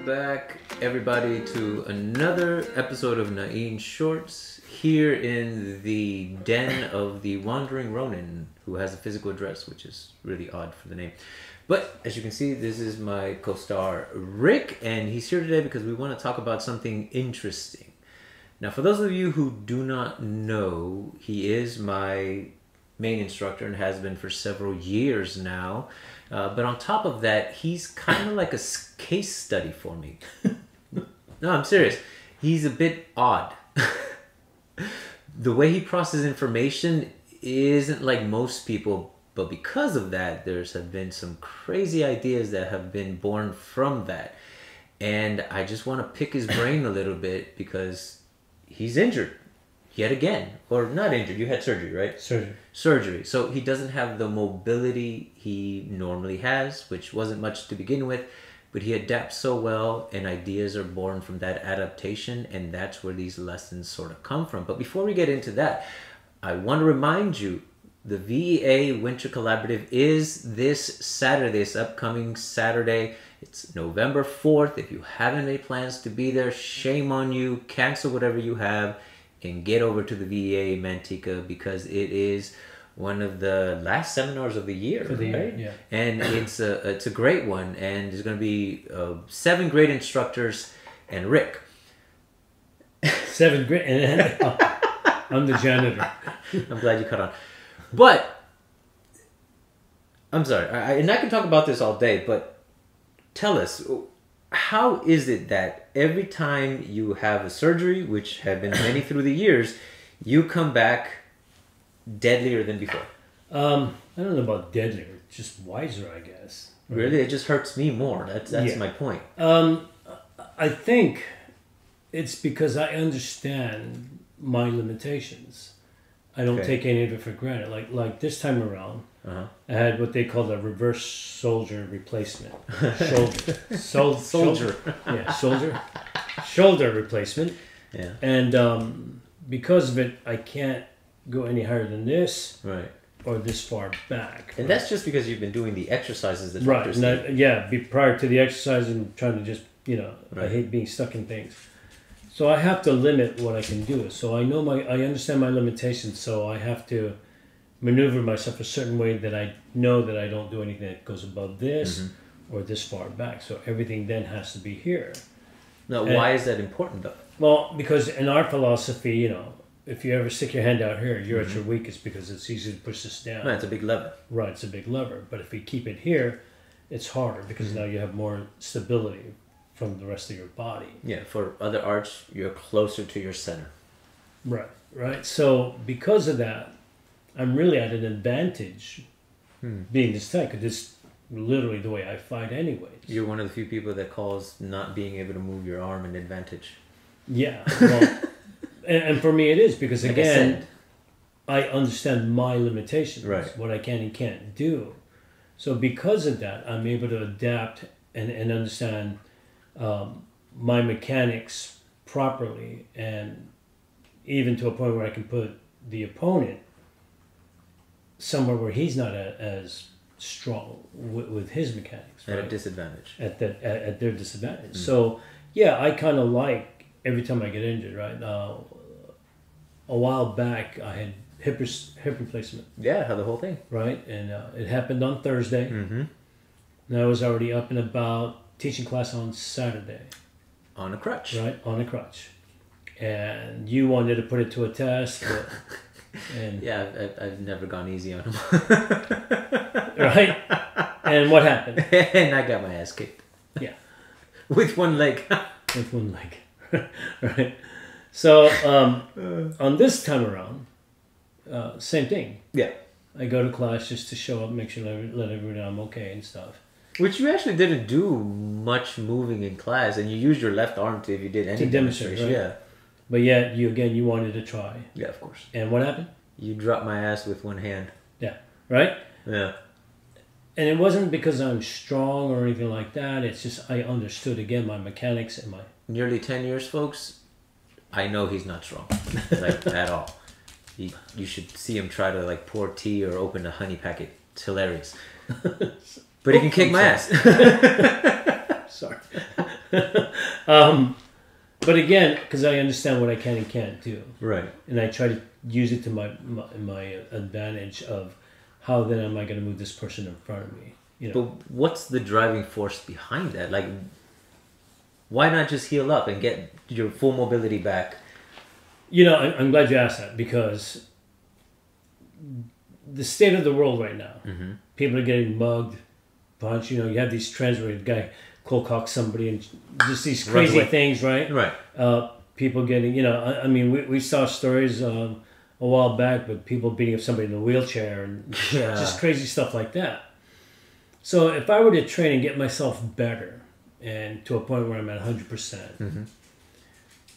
back, everybody, to another episode of Nian Shorts here in the den of the Wandering Ronin, who has a physical address, which is really odd for the name. But as you can see, this is my co-star Rick, and he's here today because we want to talk about something interesting. Now, for those of you who do not know, he is my main instructor and has been for several years now. But on top of that, he's kind of like a case study for me. No, I'm serious. He's a bit odd. The way he processes information isn't like most people, but because of that, have been some crazy ideas that have been born from that. And I just want to pick his brain a little bit because he's injured yet again. Or not injured, you had surgery, right? Surgery. So he doesn't have the mobility he normally has, which wasn't much to begin with, but he adapts so well, and ideas are born from that adaptation, and that's where these lessons sort of come from. But before we get into that, I want to remind you, the VEA Winter Collaborative is this Saturday, this upcoming Saturday. It's November 4th. If you haven't made plans to be there, shame on you. Cancel whatever you have and get over to the VEA Manteca, because it is one of the last seminars of the year, right? Yeah. And it's a great one, and there's going to be 7 great instructors and Rick. 7 great, and I'm the janitor. I'm glad you caught on. But I'm sorry, and I can talk about this all day, but tell us, how is it that every time you have a surgery, which have been many through the years, you come back deadlier than before? I don't know about deadlier, just wiser, I guess. Right? Really? It just hurts me more. That's my point. I think it's because I understand my limitations. I don't take any of it for granted. Like this time around, I had what they call a reverse shoulder replacement. Shoulder replacement. Yeah. And because of it, I can't go any higher than this, right, or this far back. And that's just because you've been doing the exercises that right. And prior to the exercise and trying to just, I hate being stuck in things. So I have to limit what I can do. So I understand my limitations. So I have to maneuver myself a certain way that I know that I don't do anything that goes above this or this far back. So everything then has to be here. Now, why is that important though? Well, because in our philosophy, if you ever stick your hand out here, you're at your weakest because it's easy to push this down. Right, it's a big lever. Right, it's a big lever. But if we keep it here, it's harder because now you have more stability from the rest of your body. Yeah, for other arts, you're closer to your center. Right. So because of that, I'm really at an advantage being this tight, because it's literally the way I fight anyways. You're one of the few people that calls not being able to move your arm an advantage. Yeah, well, and for me it is, because again, I understand my limitations, what I can and can't do. So because of that, I'm able to adapt and understand my mechanics properly, and even to a point where I can put the opponent somewhere where he's not as strong with his mechanics. At a disadvantage. At their disadvantage. So yeah, I kind of like every time I get injured. Right now, a while back I had hip replacement. Yeah, had the whole thing. Right, and it happened on Thursday. And I was already up and about, teaching class on Saturday. On a crutch. Right, on a crutch. And you wanted to put it to a test. And yeah, I've never gone easy on him. Right? And what happened? And I got my ass kicked. Yeah. With one leg. With one leg. Right? So, on this time around, same thing. Yeah. I go to class just to show up, make sure let everyone know I'm okay and stuff. Which you actually didn't do much moving in class, and you used your left arm if you did any demonstration. Right? Yeah. But yet, you wanted to try. Yeah, of course. And what happened? You dropped my ass with one hand. Yeah. Right? Yeah. And it wasn't because I'm strong or anything like that. It's just I understood, again, my mechanics and my... Nearly 10 years, folks, I know he's not strong. Like, at all. You should see him try to, like, pour tea or open a honey packet. It's hilarious. But he can kick my ass. Sorry. But again, because I understand what I can and can't do. Right. And I try to use it to my advantage of how then am I going to move this person in front of me. You know? But what's the driving force behind that? Like, why not just heal up and get your full mobility back? You know, I'm glad you asked that, because the state of the world right now, people are getting mugged, punched. You know, you have these trends where a guy cold cocks somebody and just these crazy things, right? Right. People getting, you know, I mean, we saw stories a while back with people beating up somebody in a wheelchair and just crazy stuff like that. So if I were to train and get myself better and to a point where I'm at 100%,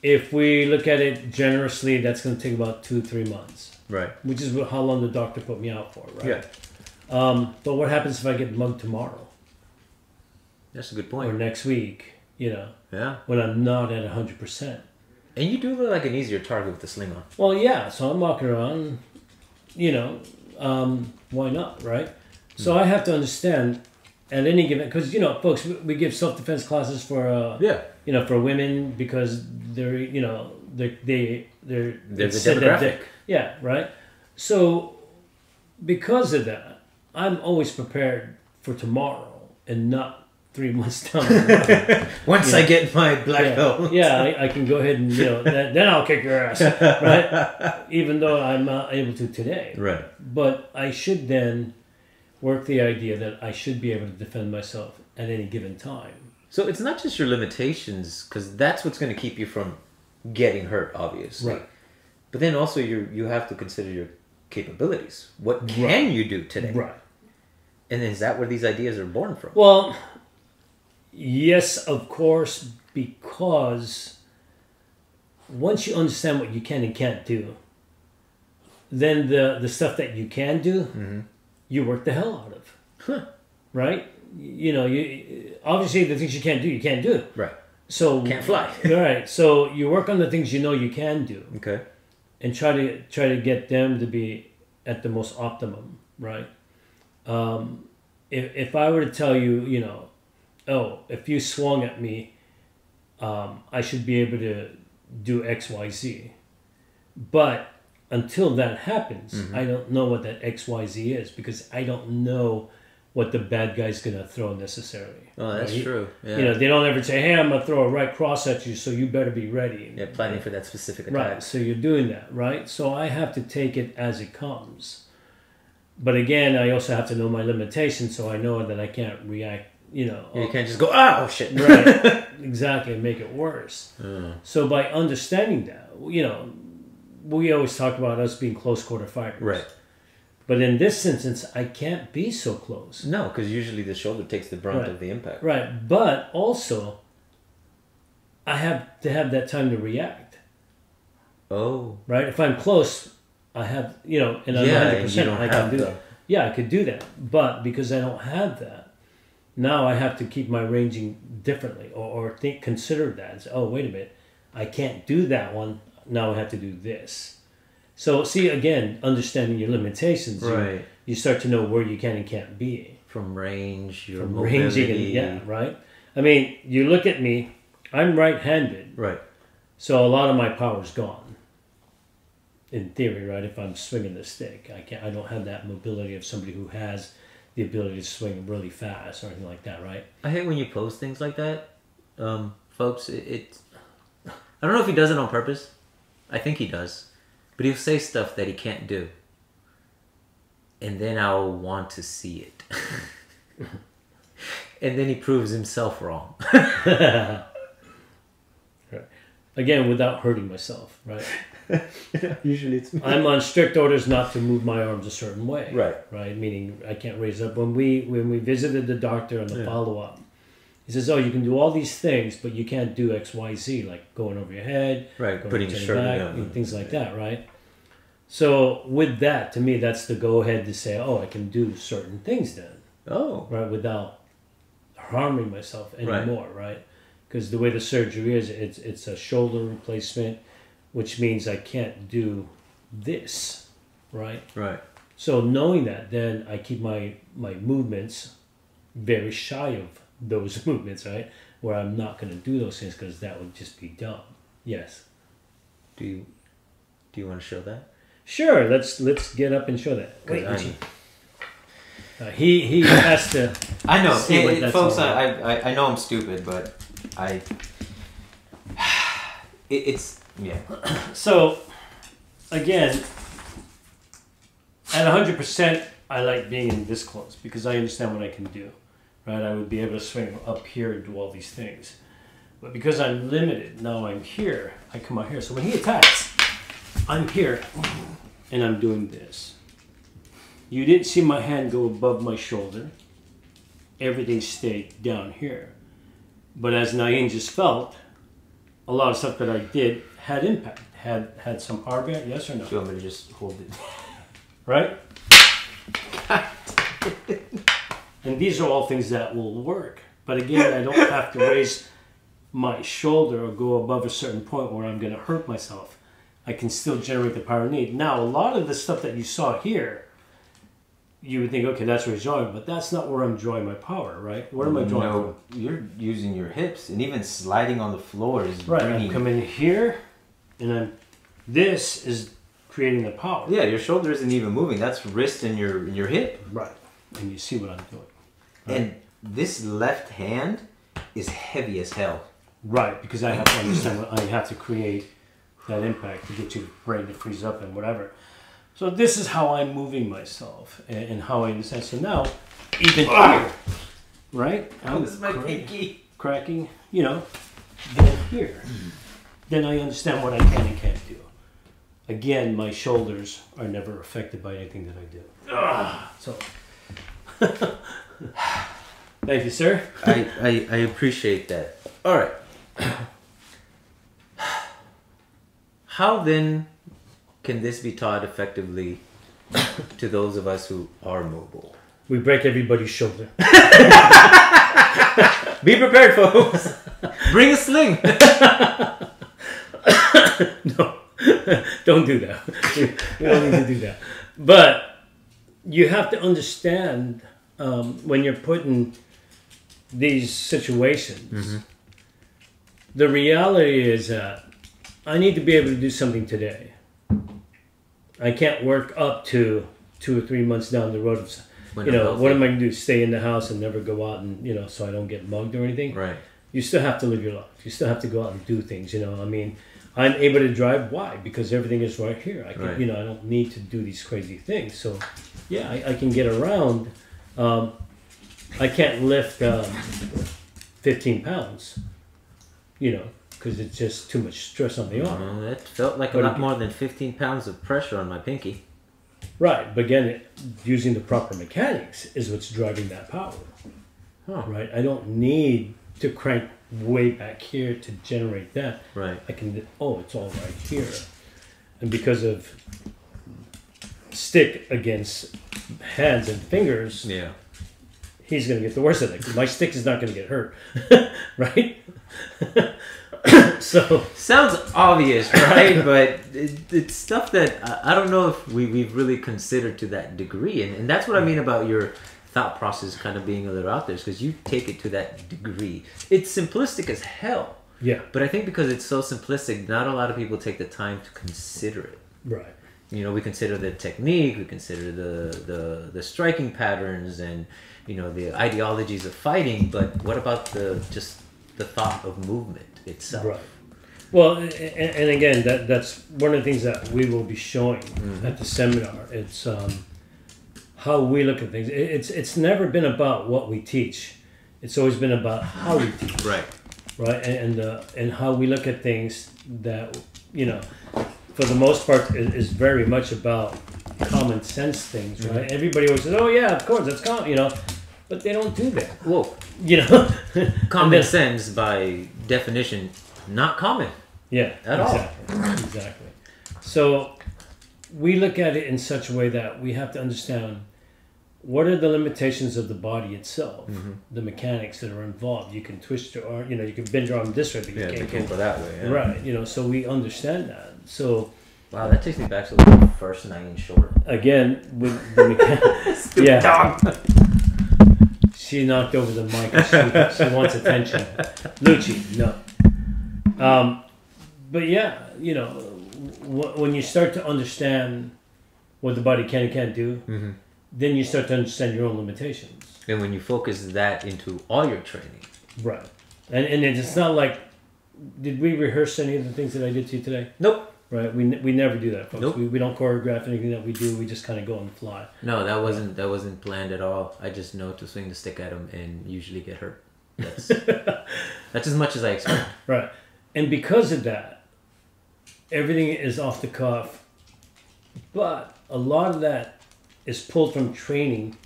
if we look at it generously, that's going to take about 2-3 months. Right. Which is how long the doctor put me out for, right? Yeah. But what happens if I get mugged tomorrow? That's a good point. Or next week, you know? Yeah. When I'm not at 100%. And you do look like an easier target with the sling on. Well, yeah. So I'm walking around, you know, why not, right? So I have to understand at any given, because, you know, folks, we give self-defense classes for, you know, for women because they're, you know, they're the demographic. Yeah, right? So because of that, I'm always prepared for tomorrow and not 3 months down the line. Once I get my black belt. Yeah, I can go ahead and, you know, then I'll kick your ass, right? Even though I'm not able to today. Right. But I should then work the idea that I should be able to defend myself at any given time. So it's not just your limitations, because that's what's going to keep you from getting hurt, obviously. Right. But then also you have to consider your capabilities. What can you do today? Right. And is that where these ideas are born from? Well, yes, of course, because once you understand what you can and can't do, then the stuff that you can do, you work the hell out of. Right? You know, you obviously the things you can't do. Right. So can't fly. Right. So you work on the things you know you can do. Okay. And try to get them to be at the most optimum, right? If I were to tell you, you know, oh, if you swung at me, I should be able to do X, Y, Z. But until that happens, I don't know what that X, Y, Z is, because I don't know what the bad guy's going to throw necessarily. Oh, that's true. Yeah. You know, they don't ever say, hey, I'm going to throw a right cross at you, so you better be ready. Yeah, planning for that specific attack. Right, so you're doing that, right? So I have to take it as it comes. But again, I also have to know my limitations, so I know that I can't react, you know. You can't just go, oh, shit. Right, exactly, and make it worse. So by understanding that, you know, we always talk about us being close quarter fighters. Right. But in this instance, I can't be so close. No, because usually the shoulder takes the brunt of the impact. Right, but also, I have to have that time to react. Oh. Right? If I'm close, I have, you know, and I'm 100%, I can do that. Yeah, I could do that. But because I don't have that, now I have to keep my ranging differently or consider that. And say, oh, wait a minute, I can't do that one. Now I have to do this. So, see, again, understanding your limitations, right. you start to know where you can and can't be. From range, your From mobility. ranging, and, yeah, right? I mean, you look at me, I'm right-handed. Right. So a lot of my power's gone. In theory, right? If I'm swinging the stick, I don't have that mobility of somebody who has the ability to swing really fast or anything like that, right? I hate when you post things like that. Folks, it's... I don't know if he does it on purpose. I think he does. But he'll say stuff that he can't do. And then I'll want to see it. And then he proves himself wrong. Right. Again, without hurting myself, right? Usually it's me. I'm on strict orders not to move my arms a certain way. Right. Right? Meaning I can't raise up. When we visited the doctor on the follow-up, he says, oh, you can do all these things, but you can't do X, Y, Z, like going over your head, right, putting your shirt back, things like that, right? So with that, to me, that's the go-ahead to say, oh, I can do certain things then. Oh. Right, without harming myself anymore, right? Because the way the surgery is, it's a shoulder replacement, which means I can't do this, right? Right. So knowing that, then I keep my movements very shy of those movements, right? where I'm not going to do those things because that would just be dumb. Yes. Do you want to show that? Sure. Let's get up and show that. Wait, he has to. I know, see folks. I know I'm stupid, but it's yeah. So again, at 100%, I like being in this close because I understand what I can do. Right, I would be able to swing up here and do all these things, but because I'm limited now, I'm here. I come out here. So when he attacks, I'm here, and I'm doing this. You didn't see my hand go above my shoulder. Everything stayed down here. But as Nian just felt, a lot of stuff that I did had impact, had some hardware, yes or no? Do you want me to just hold it? Right? And these are all things that will work. But again, I don't have to raise my shoulder or go above a certain point where I'm going to hurt myself. I can still generate the power I need. Now, a lot of the stuff that you saw here, you would think, okay, that's where he's drawing, but that's not where I'm drawing my power, right? Where am I drawing? No, you're using your hips, and even sliding on the floor is right. I'm coming here, and this is creating the power. Yeah, your shoulder isn't even moving. That's wrist and your hip. Right, and you see what I'm doing. Right? And this left hand is heavy as hell. Right, because I have to understand what I have to create that impact to get your brain to freeze up and whatever. So this is how I'm moving myself and how I understand. So now, even here, right? This is my pinky. Cracking, you know, then here. Then I understand what I can and can't do. Again, my shoulders are never affected by anything that I do. So, thank you, sir. I appreciate that. All right. How then can this be taught effectively to those of us who are mobile? We break everybody's shoulder. Be prepared, folks. Bring a sling. No, don't do that. We don't need to do that. But you have to understand when you're put in these situations, the reality is that I need to be able to do something today. I can't work up to 2 or 3 months down the road. What am I going to do? Stay in the house and never go out and, so I don't get mugged or anything? Right. You still have to live your life. You still have to go out and do things, I mean, I'm able to drive. Why? Because everything is right here. I can, right. I don't need to do these crazy things. So, yeah, I can get around. I can't lift 15 pounds, because it's just too much stress on the arm. That felt like a lot more than 15 pounds of pressure on my pinky. Right, but again, using the proper mechanics is what's driving that power. Huh. Right, I don't need to crank way back here to generate that. Right. I can, it's all right here. And because of stick against hands and fingers, yeah, he's going to get the worst of it. My stick is not going to get hurt. Right? So sounds obvious, right? But it's stuff that I don't know if we've really considered to that degree, and that's what I mean about your thought process kind of being a little out there, because you take it to that degree. It's simplistic as hell. Yeah. But I think because it's so simplistic, not a lot of people take the time to consider it. Right. We consider the technique, we consider the striking patterns, and the ideologies of fighting. But what about the thought of movement itself? Right. Well, and again, that's one of the things that we will be showing at the seminar. It's how we look at things. It's never been about what we teach. It's always been about how we teach. Right. Right. And how we look at things that for the most part is very much about common sense things. Right. Everybody always says, "Oh yeah, of course, that's common," but they don't do that. Whoa. Common sense by definition, not common. Yeah, at exactly. all. Exactly. So we look at it in such a way that we have to understand what are the limitations of the body itself, the mechanics that are involved. You can twist your arm, you can bend your arm this way, but you can't go that way. Yeah. Right, so we understand that. So wow, that takes me back to the first Nian short. Again, with the mechanics. Stupid dog. She knocked over the mic. She wants attention. Lucci, no. But yeah, you know, when you start to understand what the body can and can't do, then you start to understand your own limitations. And when you focus that into all your training. Right. And it's not like, did we rehearse any of the things that I did to you today? Nope. Right. We never do that, folks. Nope. We don't choreograph anything that we do. We just kind of go on the fly. No, that wasn't planned at all. I just know to swing the stick at him and usually get hurt. That's as much as I expect. Right. And because of that, everything is off the cuff. But a lot of that is pulled from training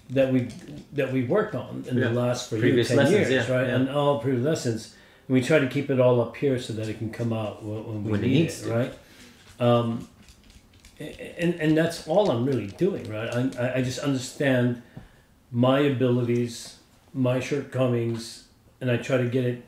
that we worked on in the last previous 10 lessons, years, right? Yeah. And all previous lessons. And we try to keep it all up here so that it can come out when we need it, right? And that's all I'm really doing, right? I just understand my abilities, my shortcomings, and I try to get it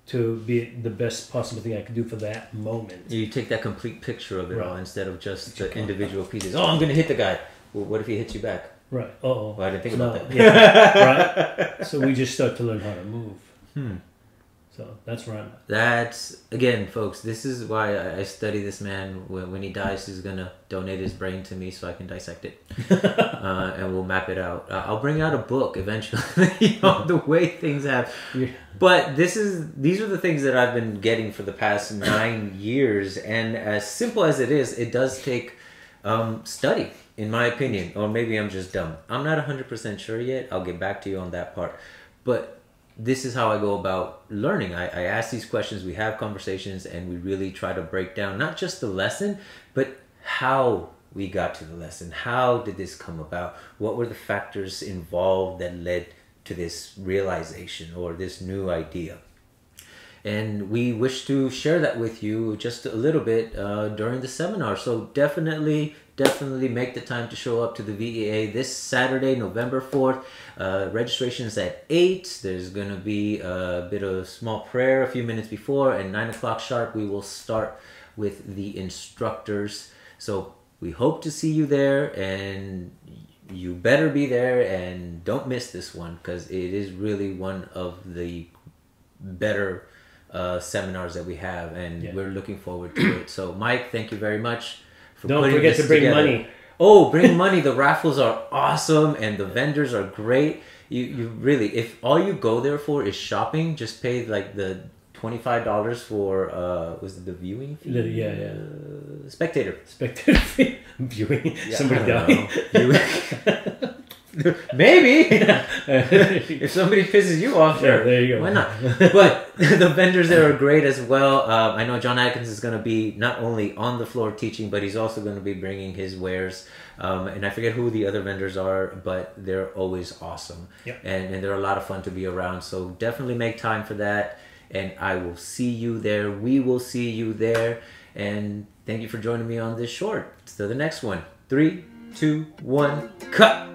to be the best possible thing I can do for that moment. You take that complete picture of it all instead of just the individual pieces. Oh, I'm going to hit the guy. Well, what if he hits you back? Right. Uh-oh. Well, I didn't think about that. Yeah. Right? So we just start to learn how to move. So that's where I'm at. That's, again, folks, this is why I study this man. When he dies, he's going to donate his brain to me so I can dissect it. And we'll map it out. I'll bring out a book eventually on the way things have. Yeah. But these are the things that I've been getting for the past 9 years. And as simple as it is, it does take study, in my opinion. Or maybe I'm just dumb. I'm not 100% sure yet. I'll get back to you on that part. But this is how I go about learning. I ask these questions, we have conversations, and we really try to break down not just the lesson, but how we got to the lesson. How did this come about? What were the factors involved that led to this realization or this new idea? And we wish to share that with you just a little bit during the seminar. So definitely make the time to show up to the VEA this Saturday, November 4th. Registration is at 8. There's going to be a bit of small prayer a few minutes before, and 9 o'clock sharp we will start with the instructors. So we hope to see you there, and you better be there, and don't miss this one because it is really one of the better seminars that we have, and we're looking forward to it. So Mike, thank you very much. Don't forget to bring money. Oh, bring money. The raffles are awesome and the vendors are great. You really, if all you go there for is shopping, just pay like the $25 for, was it the viewing fee? Yeah. Spectator fee. Viewing. Yeah, somebody dying. Maybe. If somebody pisses you off, sure. Yeah, there you go. Why not? But the vendors there are great as well. I know John Atkins is going to be not only on the floor teaching, but he's also going to be bringing his wares. And I forget who the other vendors are, but they're always awesome. Yep. And they're a lot of fun to be around. So definitely make time for that. And I will see you there. We will see you there. And thank you for joining me on this short. To the next one. 3, 2, 1, cut!